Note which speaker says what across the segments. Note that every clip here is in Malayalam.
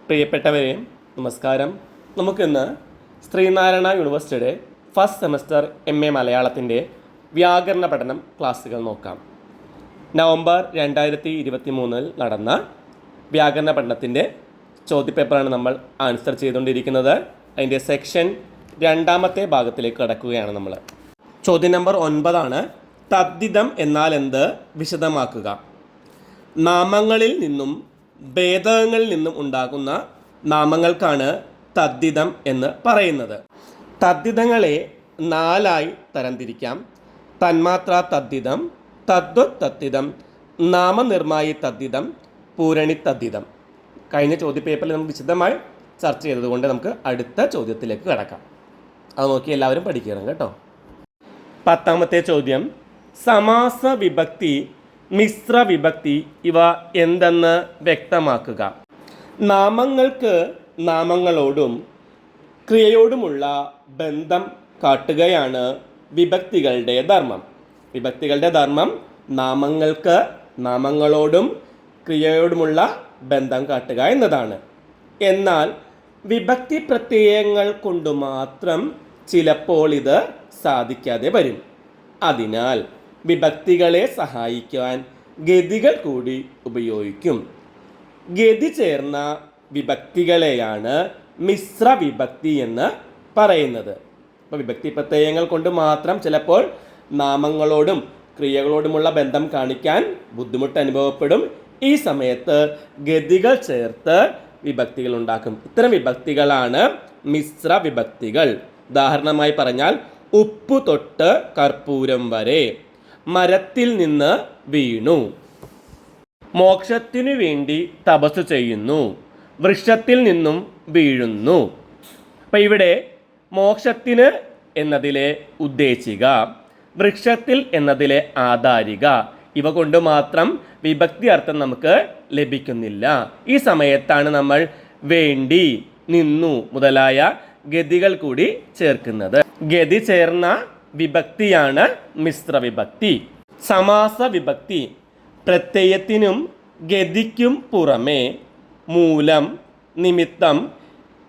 Speaker 1: പ്രിയപ്പെട്ടവരെ നമസ്കാരം. നമുക്കിന്ന് ശ്രീനാരായണ യൂണിവേഴ്സിറ്റിയുടെ ഫസ്റ്റ് സെമസ്റ്റർ MA മലയാളത്തിൻ്റെ വ്യാകരണ പഠനം ക്ലാസ്സുകൾ നോക്കാം. നവംബർ 2023 നടന്ന വ്യാകരണ പഠനത്തിൻ്റെ ചോദ്യപേപ്പറാണ് നമ്മൾ ആൻസർ ചെയ്തുകൊണ്ടിരിക്കുന്നത്. അതിൻ്റെ സെക്ഷൻ 2ാമത്തെ ഭാഗത്തിലേക്ക് കടക്കുകയാണ് നമ്മൾ. ചോദ്യം നമ്പർ 9 തദ്ധിതം എന്നാൽ എന്ത് വിശദമാക്കുക. നാമങ്ങളിൽ നിന്നും ഭേദകങ്ങളിൽ നിന്നും ഉണ്ടാകുന്ന നാമങ്ങൾക്കാണ് തദ്ധിതം എന്ന് പറയുന്നത്. തദ്ധിതങ്ങളെ 4ആയി തരംതിരിക്കാം. തന്മാത്ര തദ്ധിതം, തദ്വത് തദ്ധിതം, നാമനിർമ്മായി തദ്ധിതം, പൂരണി തദ്ധിതം. കഴിഞ്ഞ ചോദ്യപേപ്പറിൽ നമുക്ക് വിശദമായി ചർച്ച ചെയ്തതുകൊണ്ട് നമുക്ക് അടുത്ത ചോദ്യത്തിലേക്ക് കടക്കാം. അത് നോക്കി എല്ലാവരും പഠിക്കണം കേട്ടോ. 10ാമത്തെ ചോദ്യം, സമാസ വിഭക്തി, മിശ്ര വിഭക്തി ഇവ എന്തെന്ന് വ്യക്തമാക്കുക. നാമങ്ങൾക്ക് നാമങ്ങളോടും ക്രിയയോടുമുള്ള ബന്ധം കാട്ടുകയാണ് വിഭക്തികളുടെ ധർമ്മം. വിഭക്തികളുടെ ധർമ്മം നാമങ്ങൾക്ക് നാമങ്ങളോടും ക്രിയയോടുമുള്ള ബന്ധം കാട്ടുക എന്നതാണ്. എന്നാൽ വിഭക്തി പ്രത്യയങ്ങൾ കൊണ്ട് മാത്രം ചിലപ്പോൾ ഇത് സാധിക്കാതെ വരും. അതിനാൽ വിഭക്തികളെ സഹായിക്കാൻ ഗതികൾ കൂടി ഉപയോഗിക്കും. ഗതി ചേർന്ന വിഭക്തികളെയാണ് മിശ്ര വിഭക്തി എന്ന് പറയുന്നത്. അപ്പോൾ വിഭക്തി പ്രത്യയങ്ങൾ കൊണ്ട് മാത്രം ചിലപ്പോൾ നാമങ്ങളോടും ക്രിയകളോടുമുള്ള ബന്ധം കാണിക്കാൻ ബുദ്ധിമുട്ട് അനുഭവപ്പെടും. ഈ സമയത്ത് ഗതികൾ ചേർത്ത് വിഭക്തികൾ ഉണ്ടാക്കും. ഇത്തരം വിഭക്തികളാണ് മിശ്ര വിഭക്തികൾ. ഉദാഹരണമായി പറഞ്ഞാൽ ഉപ്പു തൊട്ട് കർപ്പൂരം വരെ, മരത്തിൽ നിന്ന് വീണു, മോക്ഷത്തിനു വേണ്ടി തപസ്സു ചെയ്യുന്നു, വൃക്ഷത്തിൽ നിന്നും വീഴുന്നു. അപ്പം ഇവിടെ മോക്ഷത്തിന് എന്നതിലെ ഉദ്ദേശിക, വൃക്ഷത്തിൽ എന്നതിലെ ആധാരിക, ഇവ കൊണ്ട് മാത്രം വിഭക്തി അർത്ഥം നമുക്ക് ലഭിക്കുന്നില്ല. ഈ സമയത്താണ് നമ്മൾ വേണ്ടി, നിന്നു മുതലായ ഗതികൾ കൂടി ചേർക്കുന്നത്. ഗതി ചേർന്ന വിഭക്തിയാണ് മിശ്ര വിഭക്തി. സമാസ വിഭക്തി പ്രത്യയത്തിനും ഗതിക്കും പുറമെ മൂലം, നിമിത്തം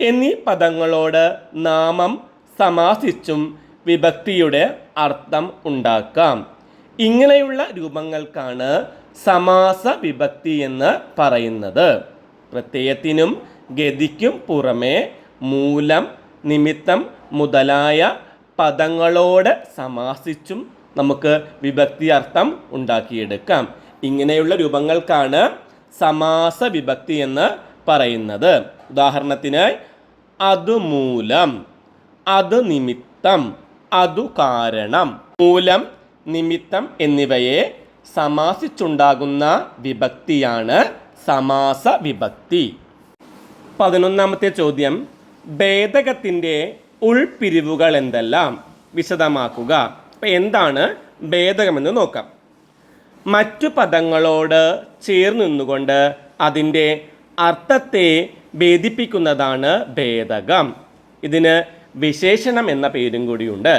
Speaker 1: എന്നീ പദങ്ങളോട് നാമം സമാസിച്ചും വിഭക്തിയുടെ അർത്ഥം ഉണ്ടാക്കാം. ഇങ്ങനെയുള്ള രൂപങ്ങൾക്കാണ് സമാസ വിഭക്തി എന്ന് പറയുന്നത്. പ്രത്യയത്തിനും ഗതിക്കും പുറമെ മൂലം, നിമിത്തം മുതലായ പദങ്ങളോട് സമാസിച്ചും നമുക്ക് വിഭക്തി അർത്ഥം ഉണ്ടാക്കിയെടുക്കാം. ഇങ്ങനെയുള്ള രൂപങ്ങൾക്കാണ് സമാസ വിഭക്തി എന്ന് പറയുന്നത്. ഉദാഹരണത്തിന് അതു മൂലം, അത് നിമിത്തം, അതു കാരണം. മൂലം, നിമിത്തം എന്നിവയെ സമാസിച്ചുണ്ടാകുന്ന വിഭക്തിയാണ് സമാസ വിഭക്തി. 11ാമത്തെ ചോദ്യം, ഭേദകത്തിൻ്റെ ഉൾപിരിവുകൾ എന്തെല്ലാം വിശദമാക്കുക. അപ്പം എന്താണ് ഭേദകമെന്ന് നോക്കാം. മറ്റു പദങ്ങളോട് ചേർന്ന് നിന്നുകൊണ്ട് അതിൻ്റെ അർത്ഥത്തെ ഭേദിപ്പിക്കുന്നതാണ് ഭേദകം. ഇതിന് വിശേഷണം എന്ന പേരും കൂടിയുണ്ട്.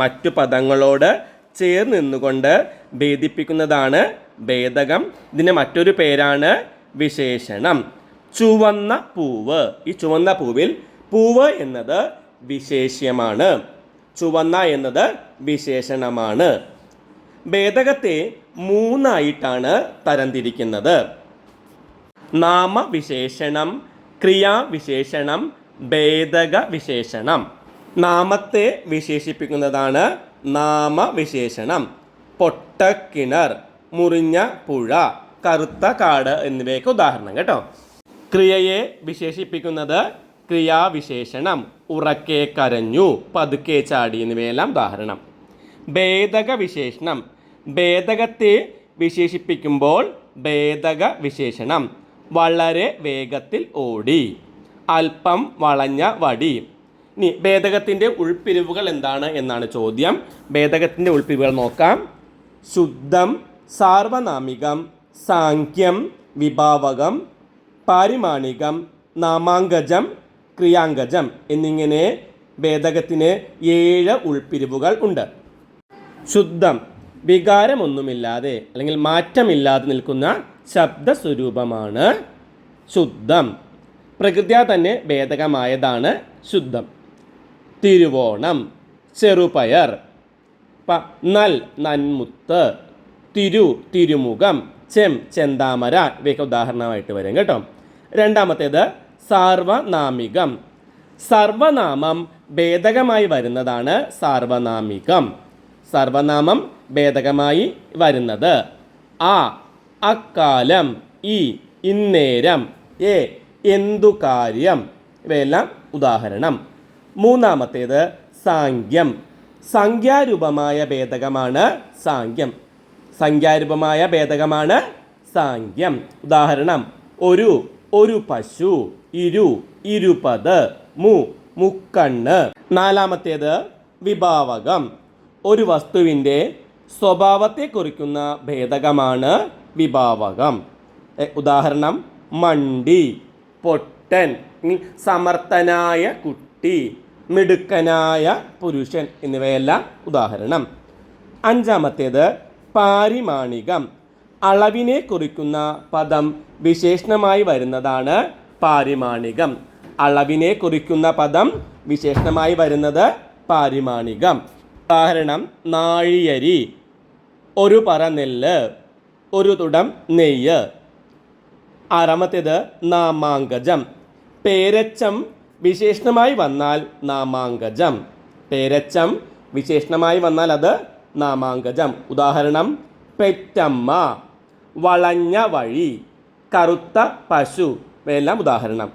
Speaker 1: മറ്റു പദങ്ങളോട് ചേർന്ന് നിന്നുകൊണ്ട് ഭേദിപ്പിക്കുന്നതാണ് ഭേദകം. ഇതിന് മറ്റൊരു പേരാണ് വിശേഷണം. ചുവന്ന പൂവ്, ഈ ചുവന്ന പൂവിൽ പൂവ് എന്നത് വിശേഷ്യമാണ്, ചുവന്ന എന്നത് വിശേഷണമാണ്. ഭേദകത്തെ 3ആയിട്ടാണ് തരംതിരിക്കുന്നത്. നാമവിശേഷണം, ക്രിയാവിശേഷണം, ഭേദക വിശേഷണം. നാമത്തെ വിശേഷിപ്പിക്കുന്നതാണ് നാമവിശേഷണം. പൊട്ടക്കിണർ, മുറിഞ്ഞ പുഴ, കറുത്ത കാട് എന്നിവയൊക്കെ ഉദാഹരണം കേട്ടോ. ക്രിയയെ വിശേഷിപ്പിക്കുന്നത് ക്രിയാവിശേഷണം. ഉറക്കെ കരഞ്ഞു, പതുക്കെ ചാടി എന്നിവയെല്ലാം ഉദാഹരണം. ഭേദക വിശേഷണം, ഭേദകത്തെ വിശേഷിപ്പിക്കുമ്പോൾ ഭേദക വിശേഷണം. വളരെ വേഗത്തിൽ ഓടി, അല്പം വളഞ്ഞ വടി. ഇനി ഭേദകത്തിൻ്റെ ഉൾപ്പിരിവുകൾ എന്താണ് എന്നാണ് ചോദ്യം. ഭേദകത്തിൻ്റെ ഉൾപ്പിരിവുകൾ നോക്കാം. ശുദ്ധം, സാർവനാമികം, സാങ്ക്യം, വിഭാവകം, പാരിമാണികം, നാമാങ്കജം, ക്രിയാങ്കജം എന്നിങ്ങനെ ഭേദകത്തിന് 7 ഉൾപ്പിരിവുകൾ ഉണ്ട്. ശുദ്ധം, വികാരമൊന്നുമില്ലാതെ അല്ലെങ്കിൽ മാറ്റമില്ലാതെ നിൽക്കുന്ന ശബ്ദസ്വരൂപമാണ് ശുദ്ധം. പ്രകൃത്യാ തന്നെ ഭേദകമായതാണ് ശുദ്ധം. തിരുവോണം, ചെറുപയർ. നൽ, നന്മുത്ത്. തിരുമുഖം, ചെന്താമര. ഇവയൊക്കെ ഉദാഹരണമായിട്ട് വരും കേട്ടോ. രണ്ടാമത്തേത് സാർവനാമികം. സർവനാമം ഭേദകമായി വരുന്നതാണ് സാർവനാമികം. സർവനാമം ഭേദകമായി വരുന്നത് അക്കാലം, ഇന്നേരം, എന്തു കാര്യം. ഇവയെല്ലാം ഉദാഹരണം. മൂന്നാമത്തേത് സാങ്ക്യം. സംഖ്യാരൂപമായ ഭേദകമാണ് സാങ്ക്യം. സംഖ്യാരൂപമായ ഭേദകമാണ് സാങ്ക്യം. ഉദാഹരണം: ഒരു പശു, ഇരുപത്, മുക്കണ്ണ്. നാലാമത്തേത് വിഭാവകം. ഒരു വസ്തുവിൻ്റെ സ്വഭാവത്തെ കുറിക്കുന്ന ഭേദകമാണ് വിഭാവകം. ഉദാഹരണം: മണ്ടി, പൊട്ടൻ, സമർത്ഥനായ കുട്ടി, മിടുക്കനായ പുരുഷൻ എന്നിവയെല്ലാം ഉദാഹരണം. അഞ്ചാമത്തേത് പാരിമാണികം. അളവിനെ കുറിക്കുന്ന പദം വിശേഷണമായി വരുന്നതാണ് പാരിമാണികം. അളവിനെ കുറിക്കുന്ന പദം വിശേഷണമായി വരുന്നത് പാരിമാണികം. ഉദാഹരണം: നാഴിയരി, ഒരു പറ നെല്ല്, ഒരു തുടം നെയ്യ്. ആറാമത്തേത് നാമാങ്കജം. പേരച്ചം വിശേഷണമായി വന്നാൽ നാമാങ്കജം. പേരച്ചം വിശേഷണമായി വന്നാൽ അത് നാമാങ്കജം. ഉദാഹരണം: പെറ്റമ്മ, വളഞ്ഞ വഴി, കറുത്ത പശു. ഇവയെല്ലാം ഉദാഹരണം.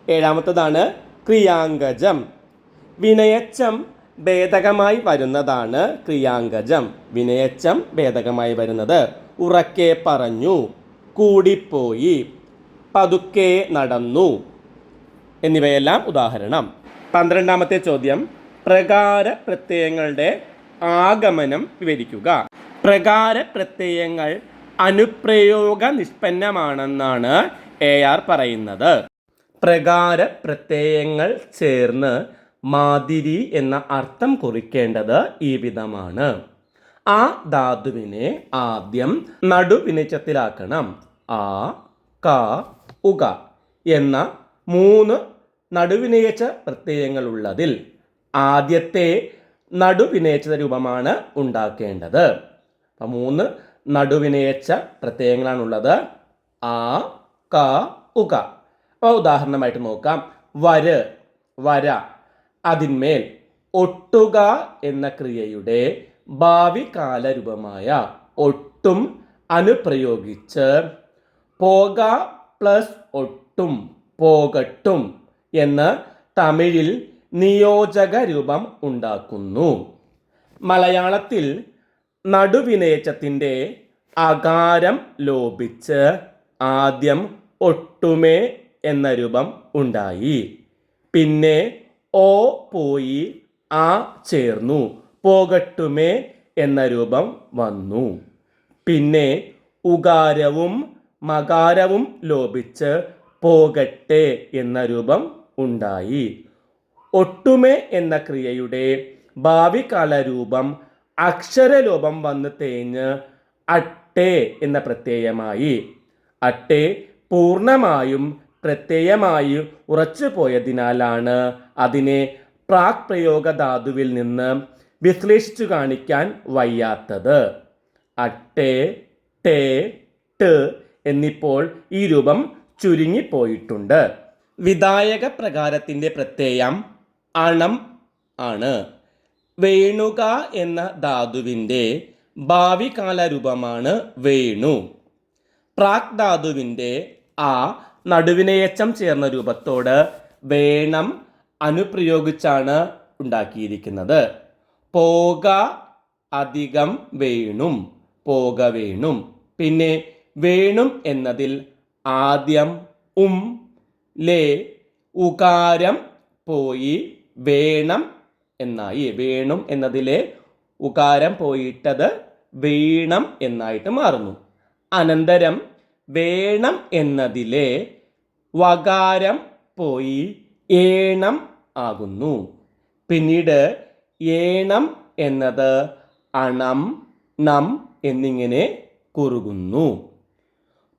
Speaker 1: ഏഴാമത്തേതാണ് ക്രിയാങ്കജം. വിനയച്ചം ഭേദകമായി വരുന്നതാണ് ക്രിയാങ്കജം. വിനയച്ചം ഭേദകമായി വരുന്നത് ഉറക്കെ പറഞ്ഞു, കൂടിപ്പോയി, പതുക്കെ നടന്നു എന്നിവയെല്ലാം ഉദാഹരണം. 12ാമത്തെ ചോദ്യം: പ്രകാര പ്രത്യയങ്ങളുടെ ആഗമനം വിവരിക്കുക. പ്രകാര പ്രത്യയങ്ങൾ അനുപ്രയോഗ നിഷ്പന്നമാണെന്നാണ് AR പറയുന്നത്. പ്രകാര പ്രത്യയങ്ങൾ ചേർന്ന് മാതിരി എന്ന അർത്ഥം കുറിക്കേണ്ടത് ഈ വിധമാണ്: ആ ധാതുവിനെ ആദ്യം നടുവിനയച്ചത്തിലാക്കണം. ആ, ക, ഉക എന്ന 3 നടുവിനയച്ച പ്രത്യയങ്ങളുള്ളതിൽ ആദ്യത്തെ നടുവിനയച്ച രൂപമാണ് ഉണ്ടാക്കേണ്ടത്. അപ്പം 3 നടുവിനയച്ച പ്രത്യയങ്ങളാണുള്ളത്: ആ, ക, ഉക. അപ്പോൾ ഉദാഹരണമായിട്ട് നോക്കാം. വര. അതിന്മേൽ ഒട്ടുക എന്ന ക്രിയയുടെ ഭാവി കാലരൂപമായ ഒട്ടും അനുപ്രയോഗിച്ച് പോക പ്ലസ് ഒട്ടും, പോകട്ടും എന്ന് തമിഴിൽ നിയോജക രൂപം ഉണ്ടാക്കുന്നു. മലയാളത്തിൽ നടുവിനയച്ചത്തിൻ്റെ അകാരം ലോപിച്ച് ആദ്യം ഒട്ടുമേ എന്ന രൂപം ഉണ്ടായി. പിന്നെ ഓ പോയി ആ ചേർന്നു പോകട്ടുമേ എന്ന രൂപം വന്നു. പിന്നെ ഉകാരവും മകാരവും ലോപിച്ച് പോകട്ടെ എന്ന രൂപം ഉണ്ടായി. ഒട്ടുമേ എന്ന ക്രിയയുടെ ഭാവികാല രൂപം അക്ഷരലോപം വന്ന് തേഞ്ഞ് അട്ടെ എന്ന പ്രത്യയമായി. അട്ടെ പൂർണ്ണമായും പ്രത്യയമായി ഉറച്ചു പോയതിനാലാണ് അതിനെ പ്രാക് പ്രയോഗ ധാതുവിൽ നിന്ന് വിശ്ലേഷിച്ചു കാണിക്കാൻ വയ്യാത്തത്. അട്ടെ, ടേ, ട് എന്നിപ്പോൾ ഈ രൂപം ചുരുങ്ങിപ്പോയിട്ടുണ്ട്. വിധായക പ്രകാരത്തിൻ്റെ പ്രത്യയം അണം ആണ്. വേണുക എന്ന ധാതുവിൻ്റെ ഭാവികാല രൂപമാണ് വേണു. പ്രാക് ധാതുവിൻ്റെ ആ നടുവിനയച്ചം ചേർന്ന രൂപത്തോട് വേണം അനുപ്രയോഗിച്ചാണ് ഉണ്ടാക്കിയിരിക്കുന്നത്. പോക അധികം വേണും, പോക വേണും. പിന്നെ വേണും എന്നതിൽ ആദ്യം ലേ ഉകാരം പോയി വേണം എന്നായി. വേണും എന്നതിലെ ഉകാരം പോയിട്ടത് വീണം എന്നായിട്ട് മാറുന്നു. അനന്തരം വേണം എന്നതിലെ വകാരം പോയി ഏണം ആകുന്നു. പിന്നീട് ഏണം എന്നത് അണം, നം എന്നിങ്ങനെ കുറുകുന്നു.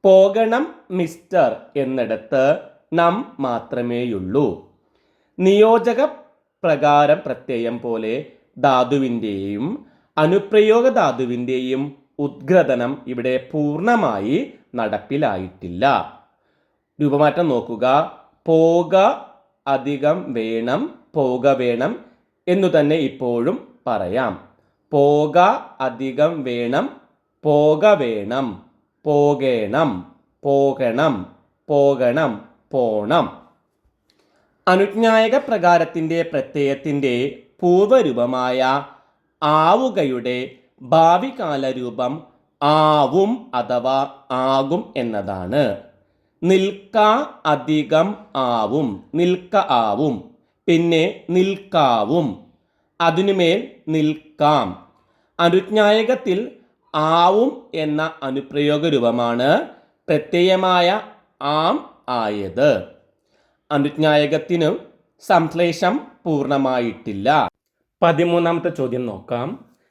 Speaker 1: പോകണം മിസ്റ്റർ എന്നിടത്ത് നം മാത്രമേയുള്ളൂ. നിയോജക പ്രകാരം പ്രത്യയം പോലെ ധാതുവിൻ്റെയും അനുപ്രയോഗ ധാതുവിൻ്റെയും ഉദ്ഗ്രഥനം ഇവിടെ പൂർണ്ണമായി നടപ്പിലായിട്ടില്ല. രൂപമാറ്റം നോക്കുക. പോക അധികം വേണം, പോക വേണം എന്നു തന്നെ ഇപ്പോഴും പറയാം. പോക അധികം വേണം, പോക വേണം, പോകണം, പോകണം, പോകണം, പോണം. അനുജ്ഞായക പ്രകാരത്തിൻ്റെ പ്രത്യയത്തിൻ്റെ പൂർവ്വരൂപമായ ആവുകയുടെ ഭാവികാല രൂപം ആവും അഥവാ ആകും എന്നതാണ്. നിൽക്ക അധികം ആവും, നിൽക്ക ആവും. പിന്നെ നിൽക്കാവും, അതിനുമേൽ നിൽക്കാം. അനുജ്ഞായകത്തിൽ ആവും എന്ന അനുപ്രയോഗ രൂപമാണ് പ്രത്യയമായ ആം ആയത്. അനുജ്ഞായകത്തിനു സംശ്ലേഷം പൂർണ്ണമായിട്ടില്ല. 13ാമത്തെ ചോദ്യം നോക്കാം.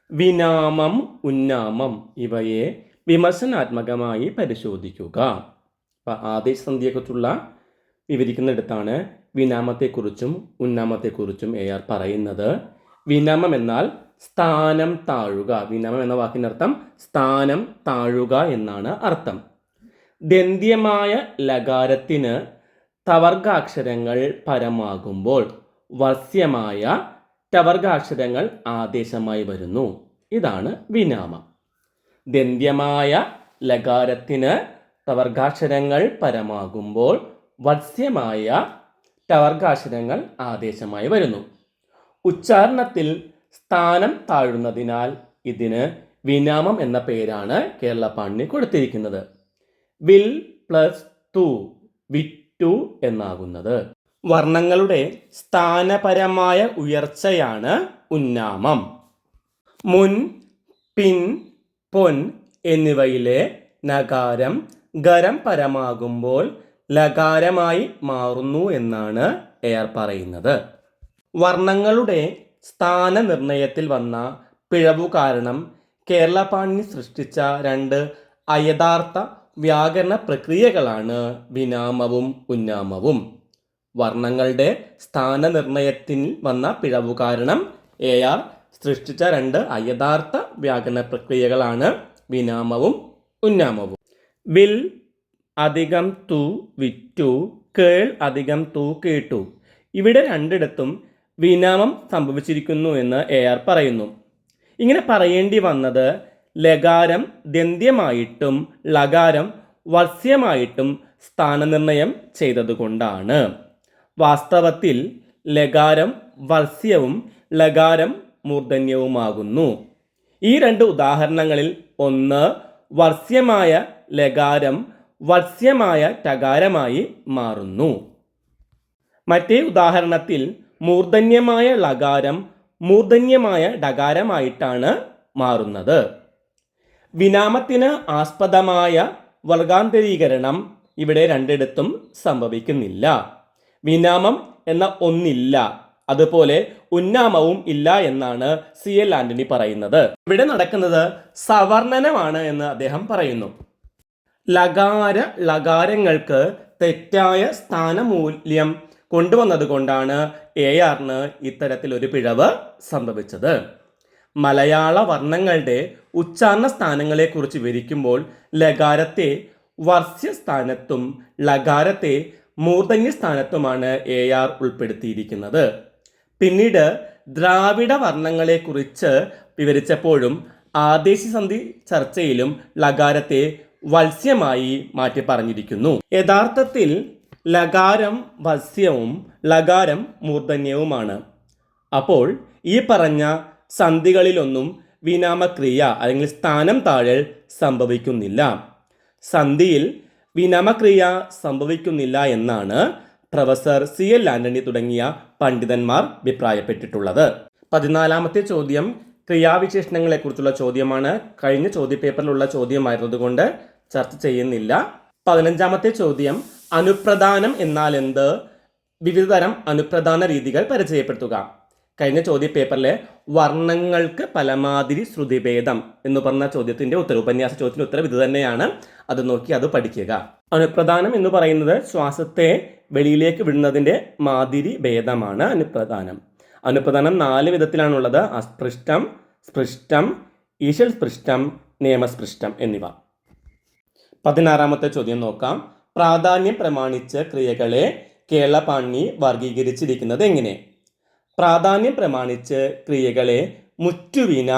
Speaker 1: വിനാമം, ഉന്നാമം ഇവയെ വിമർശനാത്മകമായി പരിശോധിക്കുക. ആദേശസന്ധിയെക്കുറിച്ചുള്ള വിവരിക്കുന്നിടത്താണ് വിനാമത്തെക്കുറിച്ചും ഉന്നാമത്തെക്കുറിച്ചും AR പറയുന്നത്. വിനാമം എന്നാൽ സ്ഥാനം താഴുക. വിനാമം എന്ന വാക്കിനർത്ഥം സ്ഥാനം താഴുക എന്നാണ് അർത്ഥം. ദന്ത്യമായ ലകാരത്തിന് തവർഗാക്ഷരങ്ങൾ പരമാകുമ്പോൾ വസ്യമായ ടവർഗാക്ഷരങ്ങൾ ആദേശമായി വരുന്നു. ഇതാണ് വിനാമം. ദന്ത്യമായ ലകാരത്തിന് തവർഗാക്ഷരങ്ങൾ പരമാകുമ്പോൾ വസ്യമായ ടവർഗാക്ഷരങ്ങൾ ആദേശമായി വരുന്നു. ഉച്ചാരണത്തിൽ സ്ഥാനം താഴുന്നതിനാൽ ഇതിന് വിനാമം എന്ന പേരാണ് കേരള പാണിനി കൊടുത്തിരിക്കുന്നത്. വിൽ പ്ലസ് തു, വിറ്റു എന്നാകുന്നത്. വർണ്ണങ്ങളുടെ സ്ഥാനപരമായ ഉയർച്ചയാണ് ഉന്നാമം. മുൻ, പിൻ, പൊൻ എന്നിവയിലെ നകാരം ഗരം പരമാകുമ്പോൾ ലകാരമായി മാറുന്നു എന്നാണ് AR പറയുന്നത്. വർണ്ണങ്ങളുടെ സ്ഥാനനിർണയത്തിൽ വന്ന പിഴവു കാരണം കേരള പാണിനി സൃഷ്ടിച്ച 2 അയഥാർത്ഥ വ്യാകരണ പ്രക്രിയകളാണ് വിനാമവും ഉന്നാമവും. വർണ്ണങ്ങളുടെ സ്ഥാനനിർണയത്തിൽ വന്ന പിഴവു കാരണം AR സൃഷ്ടിച്ച 2 അയഥാർത്ഥ വ്യാകരണ പ്രക്രിയകളാണ് വിനാമവും ഉന്നാമവും. വിൽ അധികം തു, വിറ്റു. കേൾ അധികം തു, കേട്ടു. ഇവിടെ രണ്ടിടത്തും വിനാമം സംഭവിച്ചിരിക്കുന്നു എന്ന് AR പറയുന്നു. ഇങ്ങനെ പറയേണ്ടി വന്നത് ലകാരം ദന്ത്യമായിട്ടും ലകാരം വസ്യമായിട്ടും സ്ഥാനനിർണയം ചെയ്തതുകൊണ്ടാണ്. വാസ്തവത്തിൽ ലകാരം വസ്യവും ലകാരം മൂർധന്യവുമാകുന്നു. ഈ 2 ഉദാഹരണങ്ങളിൽ ഒന്ന് വസ്യമായ ലകാരം വസ്യമായ ടകാരമായി മാറുന്നു. മറ്റേ ഉദാഹരണത്തിൽ മൂർധന്യമായ ലകാരം മൂർധന്യമായ ഡകാരമായിട്ടാണ് മാറുന്നത്. വിനാമത്തിന് ആസ്പദമായ വർഗാന്തരീകരണം ഇവിടെ രണ്ടിടത്തും സംഭവിക്കുന്നില്ല. വിനാമം എന്ന ഒന്നില്ല, അതുപോലെ ഉന്നാമവും ഇല്ല എന്നാണ് CL ആന്റണി പറയുന്നത്. ഇവിടെ നടക്കുന്നത് സവർണനമാണ് എന്ന് അദ്ദേഹം പറയുന്നു. ലകാരങ്ങൾക്ക് തെറ്റായ സ്ഥാനമൂല്യം കൊണ്ടുവന്നത് കൊണ്ടാണ് ARന് ഇത്തരത്തിലൊരു പിഴവ് സംഭവിച്ചത്. മലയാള വർണ്ണങ്ങളുടെ ഉച്ചാരണ സ്ഥാനങ്ങളെക്കുറിച്ച് വിവരിക്കുമ്പോൾ ലകാരത്തെ വർസ്യസ്ഥാനത്തും ലകാരത്തെ മൂർധന്യ സ്ഥാനത്തുമാണ് AR ഉൾപ്പെടുത്തിയിരിക്കുന്നത്. പിന്നീട് ദ്രാവിഡ വർണ്ണങ്ങളെക്കുറിച്ച് വിവരിച്ചപ്പോഴും ആദേശസന്ധി ചർച്ചയിലും ലകാരത്തെ വത്സ്യമായി മാറ്റി പറഞ്ഞിരിക്കുന്നു. യഥാർത്ഥത്തിൽ ലകാരം വസ്യവും ലകാരം മൂർധന്യവുമാണ്. അപ്പോൾ ഈ പറഞ്ഞ സന്ധികളിലൊന്നും വിനാമക്രിയ അല്ലെങ്കിൽ സ്ഥാനം താഴൽ സംഭവിക്കുന്നില്ല. സന്ധിയിൽ വിനാമക്രിയ സംഭവിക്കുന്നില്ല എന്നാണ് പ്രൊഫസർ CL ആന്റണി തുടങ്ങിയ പണ്ഡിതന്മാർ അഭിപ്രായപ്പെട്ടിട്ടുള്ളത്. 14ാമത്തെ ചോദ്യം ക്രിയാവിശേഷണങ്ങളെക്കുറിച്ചുള്ള ചോദ്യമാണ്. കഴിഞ്ഞ ചോദ്യപേപ്പറിലുള്ള ചോദ്യമായിരുന്നതുകൊണ്ട് ചർച്ച ചെയ്യുന്നില്ല. 15ാമത്തെ ചോദ്യം അനുപ്രധാനം എന്നാൽ എന്ത്? വിവിധ തരം അനുപ്രധാന രീതികൾ പരിചയപ്പെടുത്തുക. കഴിഞ്ഞ ചോദ്യപേപ്പറിലെ വർണ്ണങ്ങൾക്ക് പലമാതിരി ശ്രുതിഭേദം എന്ന് പറഞ്ഞ ചോദ്യത്തിൻ്റെ ഉത്തരം, ഉപന്യാസ ചോദ്യത്തിൻ്റെ ഉത്തരം ഇത് തന്നെയാണ്. അത് നോക്കി അത് പഠിക്കുക. അനുപ്രധാനം എന്ന് പറയുന്നത് ശ്വാസത്തെ വെളിയിലേക്ക് വിടുന്നതിൻ്റെ മാതിരി ഭേദമാണ് അനുപ്രധാനം. അനുപ്രധാനം 4 വിധത്തിലാണുള്ളത്: അസ്പൃഷ്ടം, സ്പൃഷ്ടം, ഈശൽ സ്പൃഷ്ടം, നിയമസ്പൃഷ്ടം എന്നിവ. 16ാമത്തെ ചോദ്യം നോക്കാം. പ്രാധാന്യം പ്രമാണിച്ച് ക്രിയകളെ കേരളപാണി വർഗീകരിച്ചിരിക്കുന്നത് എങ്ങനെ? പ്രാധാന്യം പ്രമാണിച്ച് ക്രിയകളെ മുറ്റുവിന,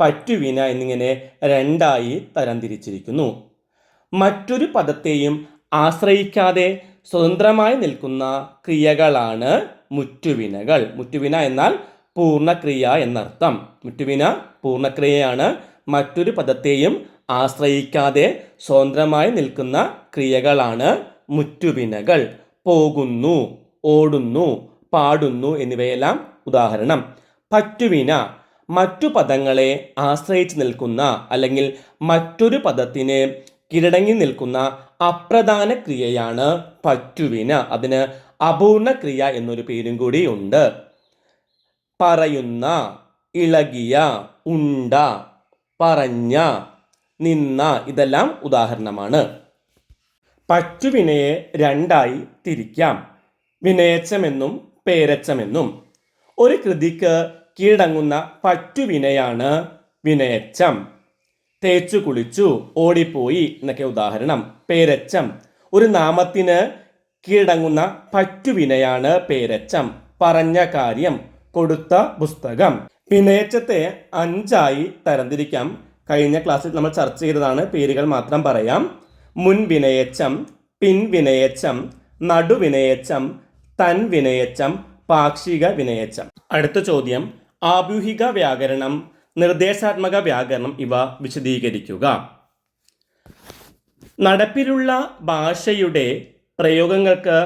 Speaker 1: പറ്റുവിന എന്നിങ്ങനെ 2ആയി തരംതിരിച്ചിരിക്കുന്നു. മറ്റൊരു പദത്തെയും ആശ്രയിക്കാതെ സ്വതന്ത്രമായി നിൽക്കുന്ന ക്രിയകളാണ് മുറ്റുവിനകൾ. മുറ്റുവിന എന്നാൽ പൂർണ്ണക്രിയ എന്നർത്ഥം. മുറ്റുവിന പൂർണ്ണക്രിയയാണ്. മറ്റൊരു പദത്തെയും ആശ്രയിക്കാതെ സ്വതന്ത്രമായി നിൽക്കുന്ന ക്രിയകളാണ് മുറ്റുവിനകൾ. പോകുന്നു, ഓടുന്നു, പാടുന്നു എന്നിവയെല്ലാം ഉദാഹരണം. പറ്റുവിന മറ്റു പദങ്ങളെ ആശ്രയിച്ച് നിൽക്കുന്ന അല്ലെങ്കിൽ മറ്റൊരു പദത്തിന് കീഴടങ്ങി നിൽക്കുന്ന അപ്രധാന ക്രിയയാണ് പറ്റുവിന. അതിന് അപൂർണ ക്രിയ എന്നൊരു പേരും കൂടി ഉണ്ട്. പറയുന്ന, ഇളകിയ, ഉണ്ട, പറഞ്ഞ, നിന്ന ഇതെല്ലാം ഉദാഹരണമാണ്. പറ്റുവിനയെ 2ആയി തിരിക്കാം: വിനയച്ചമെന്നും പേരച്ചമെന്നും. ഒരു കൃതിക്ക് കീഴടങ്ങുന്ന പറ്റുവിനയാണ് വിനയച്ചം. തേച്ചു കുളിച്ചു, ഓടിപ്പോയി എന്നൊക്കെ ഉദാഹരണം. പേരച്ചം ഒരു നാമത്തിന് കീഴടങ്ങുന്ന പറ്റുവിനയാണ് പേരച്ചം. പറഞ്ഞ കാര്യം, കൊടുത്ത പുസ്തകം. വിനയച്ചത്തെ 5ആയി തരംതിരിക്കാം. കഴിഞ്ഞ ക്ലാസ്സിൽ നമ്മൾ ചർച്ച ചെയ്തതാണ്, പേരുകൾ മാത്രം പറയാം. മുൻവിനയച്ചം, പിൻവിനയച്ചം, നടുവിനയച്ചം, തൻവിനയച്ചം, പാക്ഷിക വിനയച്ചം. അടുത്ത ചോദ്യം: ആഭ്യൂഹിക വ്യാകരണം, നിർദ്ദേശാത്മക വ്യാകരണം ഇവ വിശദീകരിക്കുക. നടപ്പിലുള്ള ഭാഷയുടെ പ്രയോഗങ്ങൾക്ക്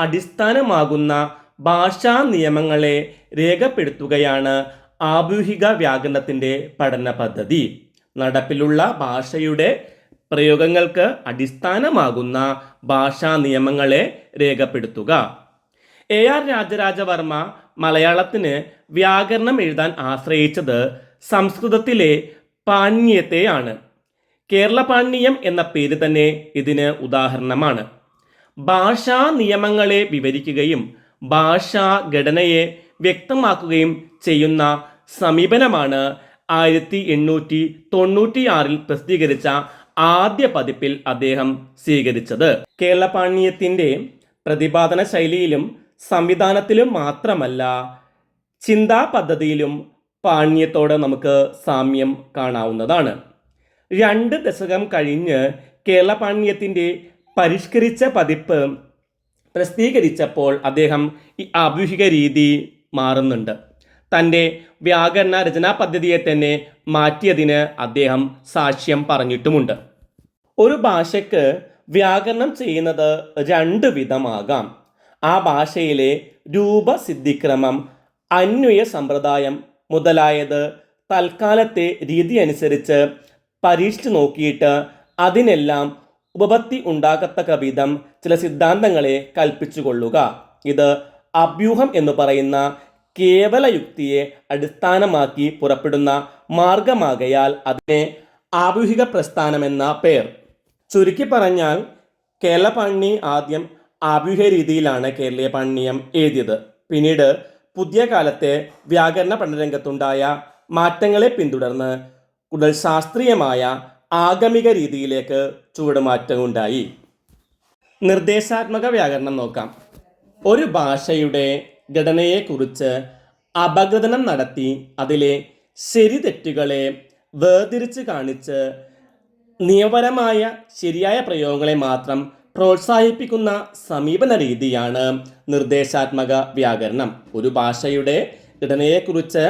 Speaker 1: അടിസ്ഥാനമാകുന്ന ഭാഷാ നിയമങ്ങളെ രേഖപ്പെടുത്തുകയാണ് ആഭ്യൂഹിക വ്യാകരണത്തിൻ്റെ പഠന പദ്ധതി. നടപ്പിലുള്ള ഭാഷയുടെ പ്രയോഗങ്ങൾക്ക് അടിസ്ഥാനമാകുന്ന ഭാഷാ നിയമങ്ങളെ രേഖപ്പെടുത്തുക. AR രാജരാജവർമ്മ മലയാളത്തിന് വ്യാകരണം എഴുതാൻ ആശ്രയിച്ചത് സംസ്കൃതത്തിലെ പാണ്യത്തെയാണ്. കേരള പാണ്യം എന്ന പേര് തന്നെ ഇതിന് ഉദാഹരണമാണ്. ഭാഷാ നിയമങ്ങളെ വിവരിക്കുകയും ഭാഷാ ഘടനയെ വ്യക്തമാക്കുകയും ചെയ്യുന്ന സമീപനമാണ് 1896 പ്രസിദ്ധീകരിച്ച ആദ്യ പതിപ്പിൽ അദ്ദേഹം സ്വീകരിച്ചത്. കേരള പാണ്യത്തിൻ്റെ പ്രതിപാദന ശൈലിയിലും സംവിധാനത്തിലും മാത്രമല്ല, ചിന്താ പദ്ധതിയിലും പാണ്യത്തോട് നമുക്ക് സാമ്യം കാണാവുന്നതാണ്. 2 ദശകം കഴിഞ്ഞ് കേരള പാണ്യത്തിൻ്റെ പരിഷ്കരിച്ച പതിപ്പ് പ്രസിദ്ധീകരിച്ചപ്പോൾ അദ്ദേഹം ഈ ആഭ്യൂഹിക രീതി മാറുന്നുണ്ട്. തൻ്റെ വ്യാകരണ രചനാ പദ്ധതിയെ തന്നെ മാറ്റിയതിന് അദ്ദേഹം സാക്ഷ്യം പറഞ്ഞിട്ടുമുണ്ട്. ഒരു ഭാഷയ്ക്ക് വ്യാകരണം ചെയ്യുന്നത് 2 വിധമാകാം. ആ ഭാഷയിലെ രൂപസിദ്ധിക്രമം, അന്വയ സമ്പ്രദായം മുതലായത് തൽക്കാലത്തെ രീതി അനുസരിച്ച് പരീക്ഷിച്ചു നോക്കിയിട്ട് അതിനെല്ലാം ഉപപത്തി ഉണ്ടാകത്തക്ക വിധം ചില സിദ്ധാന്തങ്ങളെ കൽപ്പിച്ചു കൊള്ളുക. ഇത് അഭ്യൂഹം എന്ന് പറയുന്ന കേവല യുക്തിയെ അടിസ്ഥാനമാക്കി പുറപ്പെടുന്ന മാർഗമാകയാൽ അതിനെ ആഭ്യൂഹിക പ്രസ്ഥാനമെന്ന പേർ. ചുരുക്കി പറഞ്ഞാൽ കേരള പാണി ആദ്യം ആഭ്യൂഹിക രീതിയിലാണ് കേരളീയ പാണ്യം എഴുതിയത്. പിന്നീട് പുതിയ കാലത്തെ വ്യാകരണ പഠനരംഗത്തുണ്ടായ മാറ്റങ്ങളെ പിന്തുടർന്ന് കൂടുതൽ ശാസ്ത്രീയമായ ആഗമിക രീതിയിലേക്ക് ചുവടുമാറ്റമുണ്ടായി. നിർദ്ദേശാത്മക വ്യാകരണം നോക്കാം. ഒരു ഭാഷയുടെ ഘടനയെക്കുറിച്ച് അപഗ്രഥനം നടത്തി അതിലെ ശരി തെറ്റുകളെ വേർതിരിച്ച് കാണിച്ച് നിയമപരമായ ശരിയായ പ്രയോഗങ്ങളെ മാത്രം പ്രോത്സാഹിപ്പിക്കുന്ന സമീപന രീതിയാണ് നിർദ്ദേശാത്മക വ്യാകരണം. ഒരു ഭാഷയുടെ ഘടനയെക്കുറിച്ച്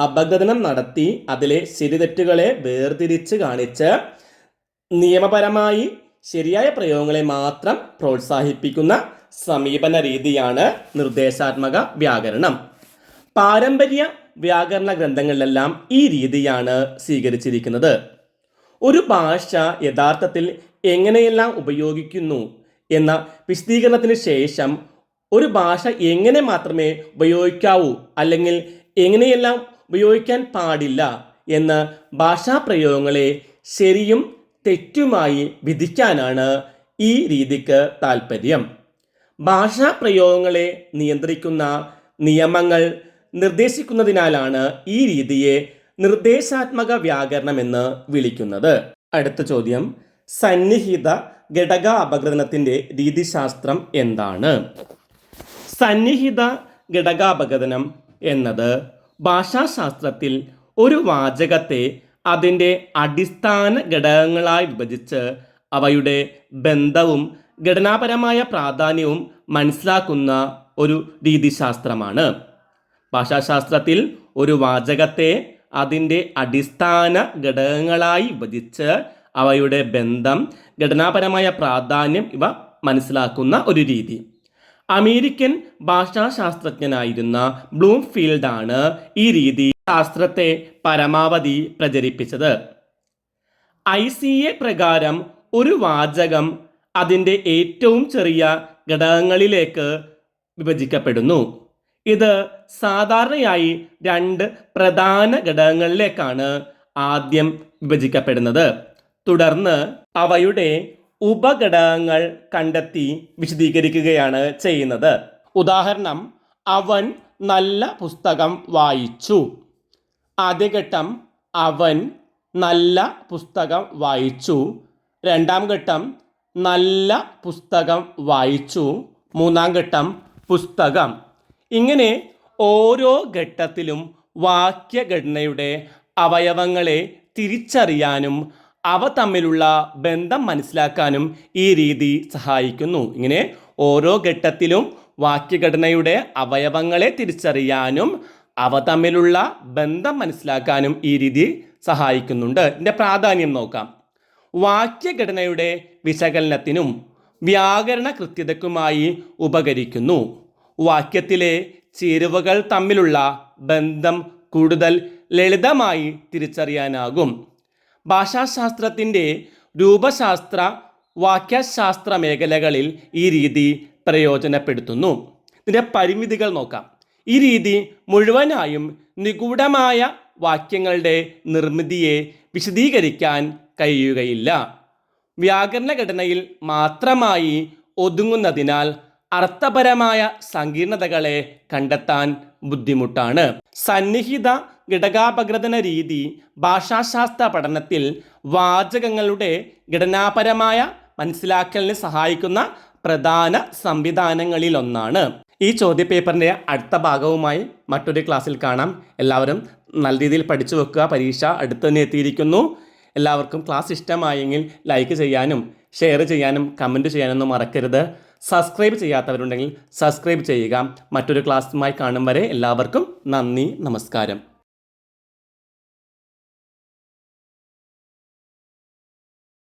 Speaker 1: അപഗ്രഥനം നടത്തി അതിലെ ശരിതെറ്റുകളെ വേർതിരിച്ച് കാണിച്ച് നിയമപരമായി ശരിയായ പ്രയോഗങ്ങളെ മാത്രം പ്രോത്സാഹിപ്പിക്കുന്ന സമീപന രീതിയാണ് നിർദ്ദേശാത്മക വ്യാകരണം. പാരമ്പര്യ വ്യാകരണ ഗ്രന്ഥങ്ങളിലെല്ലാം ഈ രീതിയാണ് സ്വീകരിച്ചിരിക്കുന്നത്. ഒരു ഭാഷ യഥാർത്ഥത്തിൽ എങ്ങനെയെല്ലാം ഉപയോഗിക്കുന്നു എന്ന വിശദീകരണത്തിന് ശേഷം ഒരു ഭാഷ എങ്ങനെ മാത്രമേ ഉപയോഗിക്കാവൂ അല്ലെങ്കിൽ എങ്ങനെയെല്ലാം ഉപയോഗിക്കാൻ പാടില്ല എന്ന് ഭാഷാപ്രയോഗങ്ങളെ ശരിയും തെറ്റുമായി വിധിക്കാനാണ് ഈ രീതിക്ക് താൽപ്പര്യം. ഭാഷാപ്രയോഗങ്ങളെ നിയന്ത്രിക്കുന്ന നിയമങ്ങൾ നിർദ്ദേശിക്കുന്നതിനാലാണ് ഈ രീതിയെ നിർദ്ദേശാത്മക വ്യാകരണം എന്ന് വിളിക്കുന്നത്. അടുത്ത ചോദ്യം, സന്നിഹിത ഘടക അപഗ്രഥനത്തിൻ്റെ രീതിശാസ്ത്രം എന്താണ്? സന്നിഹിത ഘടകാപഗ്രഥനം എന്നത് ഭാഷാശാസ്ത്രത്തിൽ ഒരു വാചകത്തെ അതിൻ്റെ അടിസ്ഥാന ഘടകങ്ങളായി വിഭജിച്ച് അവയുടെ ബന്ധവും ഘടനാപരമായ പ്രാധാന്യവും മനസ്സിലാക്കുന്ന ഒരു രീതിശാസ്ത്രമാണ്. ഭാഷാശാസ്ത്രത്തിൽ ഒരു വാചകത്തെ അതിൻ്റെ അടിസ്ഥാന ഘടകങ്ങളായി വിഭജിച്ച് അവയുടെ ബന്ധം, ഘടനാപരമായ പ്രാധാന്യം ഇവ മനസ്സിലാക്കുന്ന ഒരു രീതി. അമേരിക്കൻ ഭാഷാശാസ്ത്രജ്ഞനായിരുന്ന ബ്ലൂംഫീൽഡാണ് ഈ രീതി ശാസ്ത്രത്തെ പരമാവധി പ്രചരിപ്പിച്ചത്. ICA പ്രകാരം ഒരു വാചകം അതിൻ്റെ ഏറ്റവും ചെറിയ ഘടകങ്ങളിലേക്ക് വിഭജിക്കപ്പെടുന്നു. ഇത് സാധാരണയായി 2 പ്രധാന ഘടകങ്ങളിലേക്കാണ് ആദ്യം വിഭജിക്കപ്പെടുന്നത്. തുടർന്ന് അവയുടെ ഉപഘടകങ്ങൾ കണ്ടെത്തി വിശദീകരിക്കുകയാണ് ചെയ്യുന്നത്. ഉദാഹരണം, അവൻ നല്ല പുസ്തകം വായിച്ചു. ആദ്യ ഘട്ടം അവൻ നല്ല പുസ്തകം വായിച്ചു. രണ്ടാം ഘട്ടം നല്ല പുസ്തകം വായിച്ചു. മൂന്നാം ഘട്ടം പുസ്തകം. ഇങ്ങനെ ഓരോ ഘട്ടത്തിലും വാക്യഘടനയുടെ അവയവങ്ങളെ തിരിച്ചറിയാനും അവ തമ്മിലുള്ള ബന്ധം മനസ്സിലാക്കാനും ഈ രീതി സഹായിക്കുന്നു. ഇങ്ങനെ ഓരോ ഘട്ടത്തിലും വാക്യഘടനയുടെ അവയവങ്ങളെ തിരിച്ചറിയാനും അവ തമ്മിലുള്ള ബന്ധം മനസ്സിലാക്കാനും ഈ രീതി സഹായിക്കുന്നുണ്ട്. ഇതിൻ്റെ പ്രാധാന്യം നോക്കാം. വാക്യഘടനയുടെ വിശകലനത്തിനും വ്യാകരണ കൃത്യതയ്ക്കുമായി ഉപകരിക്കുന്നു. വാക്യത്തിലെ ചേരുവകൾ തമ്മിലുള്ള ബന്ധം കൂടുതൽ ലളിതമായി തിരിച്ചറിയാനാകും. ഭാഷാശാസ്ത്രത്തിൻ്റെ രൂപശാസ്ത്ര, വാക്യശാസ്ത്ര മേഖലകളിൽ ഈ രീതി പ്രയോജനപ്പെടുത്തുന്നു. ഇതിൻ്റെ പരിമിതികൾ നോക്കാം. ഈ രീതി മുഴുവനായും നിഗൂഢമായ വാക്യങ്ങളുടെ നിർമ്മിതിയെ വിശദീകരിക്കാൻ കഴിയുകയില്ല. വ്യാകരണ ഘടനയിൽ മാത്രമായി ഒതുങ്ങുന്നതിനാൽ അർത്ഥപരമായ സങ്കീർണതകളെ കണ്ടെത്താൻ ബുദ്ധിമുട്ടാണ്. സന്നിഹിത ഘടകാപഗ്രഥന രീതി ഭാഷാശാസ്ത്ര പഠനത്തിൽ വാചകങ്ങളുടെ ഘടനാപരമായ മനസ്സിലാക്കലിന് സഹായിക്കുന്ന പ്രധാന സംവിധാനങ്ങളിലൊന്നാണ്. ഈ ചോദ്യപേപ്പറിൻ്റെ അടുത്ത ഭാഗവുമായി മറ്റൊരു ക്ലാസ്സിൽ കാണാം. എല്ലാവരും നല്ല രീതിയിൽ പഠിച്ചു വെക്കുക. പരീക്ഷ അടുത്ത് തന്നെ എത്തിയിരിക്കുന്നു. എല്ലാവർക്കും ക്ലാസ് ഇഷ്ടമായെങ്കിൽ ലൈക്ക് ചെയ്യാനും ഷെയർ ചെയ്യാനും കമൻറ്റ് ചെയ്യാനൊന്നും മറക്കരുത്. സബ്സ്ക്രൈബ് ചെയ്യാത്തവരുണ്ടെങ്കിൽ സബ്സ്ക്രൈബ് ചെയ്യുക. മറ്റൊരു ക്ലാസ്സുമായി കാണും വരെ എല്ലാവർക്കും നന്ദി, നമസ്കാരം.